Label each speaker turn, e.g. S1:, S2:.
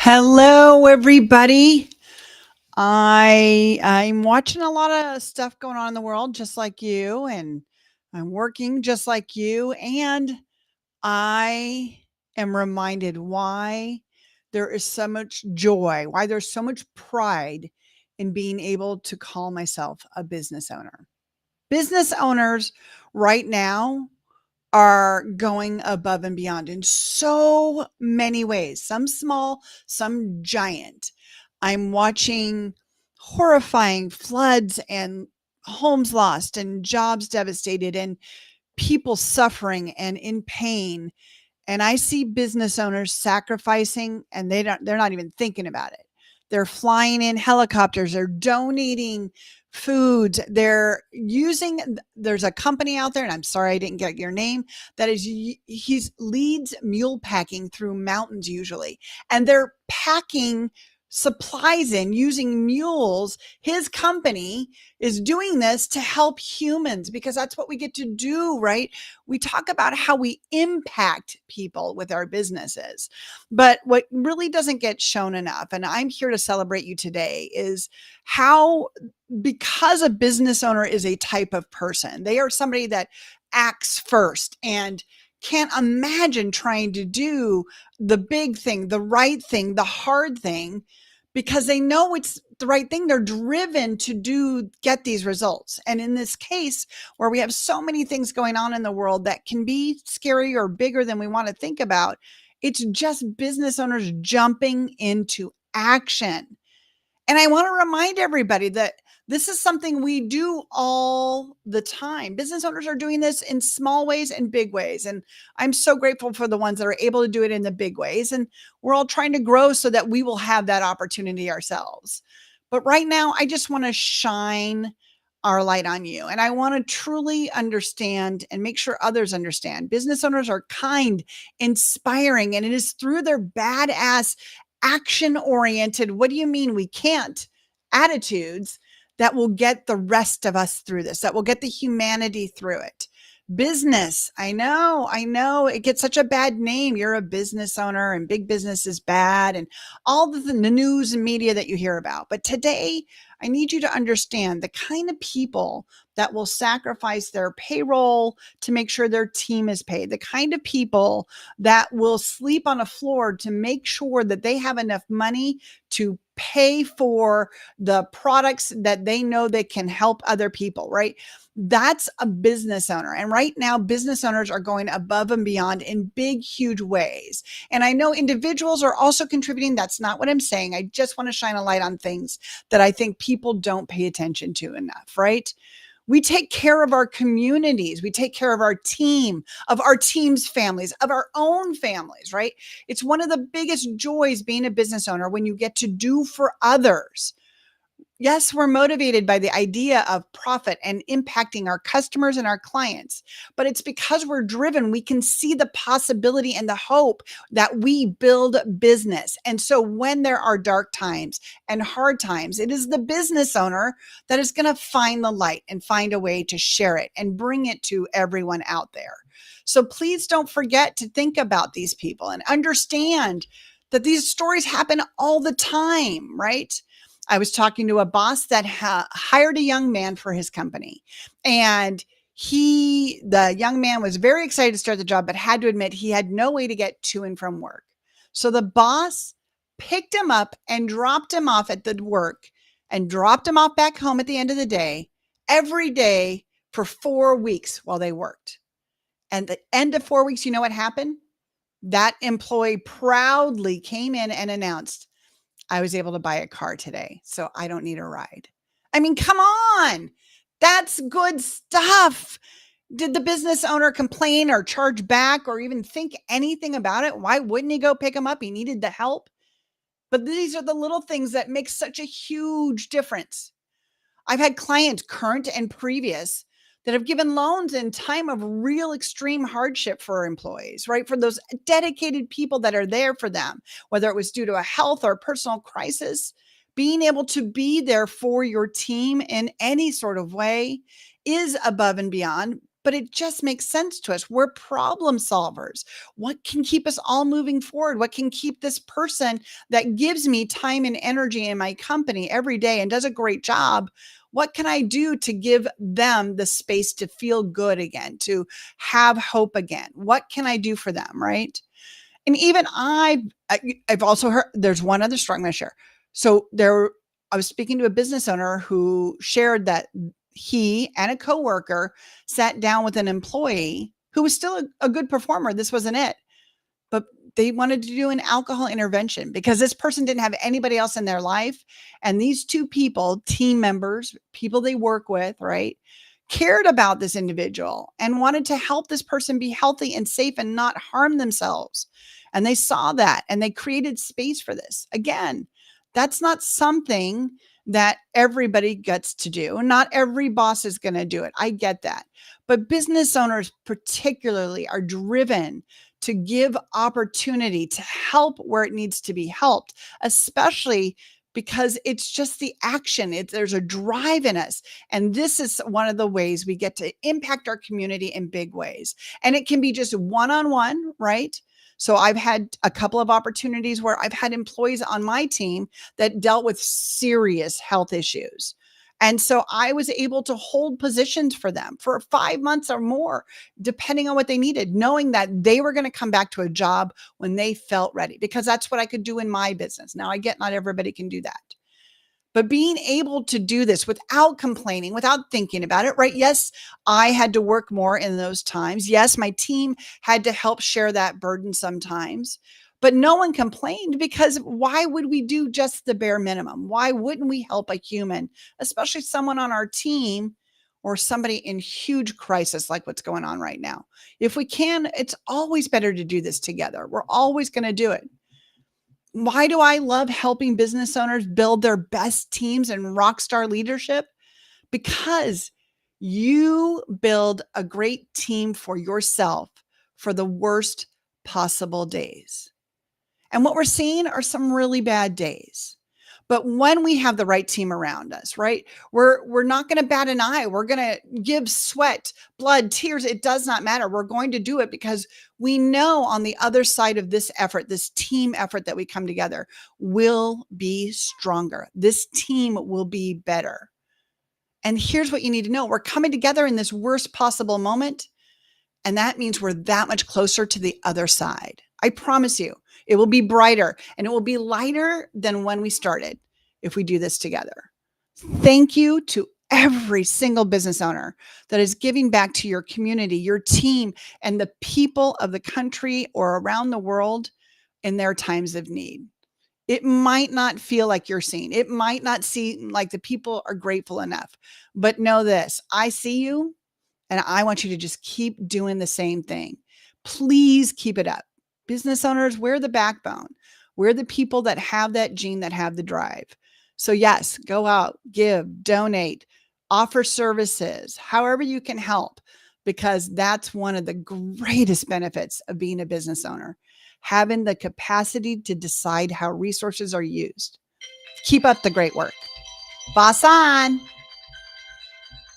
S1: Hello, everybody. I'm watching a lot of stuff going on in the world, just like you, and I'm working just like you. And I am reminded why there is so much joy, why there's so much pride in being able to call myself a business owner. Business owners right now are going above and beyond in so many ways, some small, some giant. I'm watching horrifying floods and homes lost and jobs devastated and people suffering and in pain, and I see business owners sacrificing and they're not even thinking about it. They're flying in helicopters, they're donating foods, they're using there's a company out there, and I'm sorry I didn't get your name, that is he's leads mule packing through mountains usually, and they're packing supplies in using mules. His company is doing this to help humans because that's what we get to do, right? We talk about how we impact people with our businesses. But what really doesn't get shown enough, and I'm here to celebrate you today, is how, because a business owner is a type of person, they are somebody that acts first and can't imagine trying to do the big thing, the right thing, the hard thing, because they know it's the right thing. They're driven to get these results. And in this case, where we have so many things going on in the world that can be scary or bigger than we want to think about, it's just business owners jumping into action. And I want to remind everybody that this is something we do all the time. Business owners are doing this in small ways and big ways. And I'm so grateful for the ones that are able to do it in the big ways. And we're all trying to grow so that we will have that opportunity ourselves. But right now, I just want to shine our light on you. And I want to truly understand and make sure others understand. Business owners are kind, inspiring, and it is through their badass, action oriented, what do you mean we can't attitudes that will get the rest of us through this, that will get the humanity through it. Business, I know it gets such a bad name. You're a business owner and big business is bad and all the news and media that you hear about. But today, I need you to understand the kind of people that will sacrifice their payroll to make sure their team is paid, the kind of people that will sleep on a floor to make sure that they have enough money to pay for the products that they know they can help other people, right? That's a business owner. And right now, business owners are going above and beyond in big, huge ways. And I know individuals are also contributing. That's not what I'm saying. I just want to shine a light on things that I think people don't pay attention to enough, right? We take care of our communities. We take care of our team, of our team's families, of our own families, right? It's one of the biggest joys being a business owner when you get to do for others. Yes, we're motivated by the idea of profit and impacting our customers and our clients, but it's because we're driven. We can see the possibility and the hope that we build business. And so when there are dark times and hard times, it is the business owner that is going to find the light and find a way to share it and bring it to everyone out there. So please don't forget to think about these people and understand that these stories happen all the time, right? I was talking to a boss that hired a young man for his company, and the young man was very excited to start the job, but had to admit he had no way to get to and from work. So the boss picked him up and dropped him off at the work and dropped him off back home at the end of the day, every day for 4 weeks while they worked. And at the end of 4 weeks, you know what happened? That employee proudly came in and announced, I was able to buy a car today, so I don't need a ride. I mean, come on. That's good stuff. Did the business owner complain or charge back or even think anything about it? Why wouldn't he go pick him up? He needed the help. But these are the little things that make such a huge difference. I've had clients, current and previous, that have given loans in time of real extreme hardship for employees, right? For those dedicated people that are there for them, whether it was due to a health or personal crisis, being able to be there for your team in any sort of way is above and beyond. but it just makes sense to us. We're problem solvers. What can keep us all moving forward? What can keep this person that gives me time and energy in my company every day and does a great job? What can I do to give them the space to feel good again, to have hope again? What can I do for them? Right. And even I've also heard there's one other story I'm going to share. So I was speaking to a business owner who shared that he and a coworker sat down with an employee who was still a good performer. This wasn't it, but they wanted to do an alcohol intervention because this person didn't have anybody else in their life. And these two people, team members, people they work with, right, cared about this individual and wanted to help this person be healthy and safe and not harm themselves. And they saw that and they created space for this. Again, that's not something that everybody gets to do. Not every boss is going to do it. I get that. But business owners particularly are driven to give opportunity to help where it needs to be helped, especially because it's just the action. There's a drive in us. And this is one of the ways we get to impact our community in big ways. And it can be just one-on-one, right? So I've had a couple of opportunities where I've had employees on my team that dealt with serious health issues. And so I was able to hold positions for them for 5 months or more, depending on what they needed, knowing that they were going to come back to a job when they felt ready, because that's what I could do in my business. Now I get not everybody can do that. But being able to do this without complaining, without thinking about it, right? Yes, I had to work more in those times. Yes, my team had to help share that burden sometimes. But no one complained, because why would we do just the bare minimum? Why wouldn't we help a human, especially someone on our team or somebody in huge crisis like what's going on right now? If we can, it's always better to do this together. We're always going to do it. Why do I love helping business owners build their best teams and rock star leadership? Because you build a great team for yourself for the worst possible days. And what we're seeing are some really bad days. But when we have the right team around us, right, we're not going to bat an eye. We're going to give sweat, blood, tears. It does not matter. We're going to do it because we know on the other side of this effort, this team effort that we come together, will be stronger. This team will be better. And here's what you need to know. We're coming together in this worst possible moment. And that means we're that much closer to the other side. I promise you, it will be brighter and it will be lighter than when we started if we do this together. Thank you to every single business owner that is giving back to your community, your team, and the people of the country or around the world in their times of need. It might not feel like you're seen. It might not seem like the people are grateful enough, but know this: I see you. And I want you to just keep doing the same thing. Please keep it up. Business owners, we're the backbone. We're the people that have that gene, that have the drive. So yes, go out, give, donate, offer services, however you can help, because that's one of the greatest benefits of being a business owner, having the capacity to decide how resources are used. Keep up the great work. Boss on.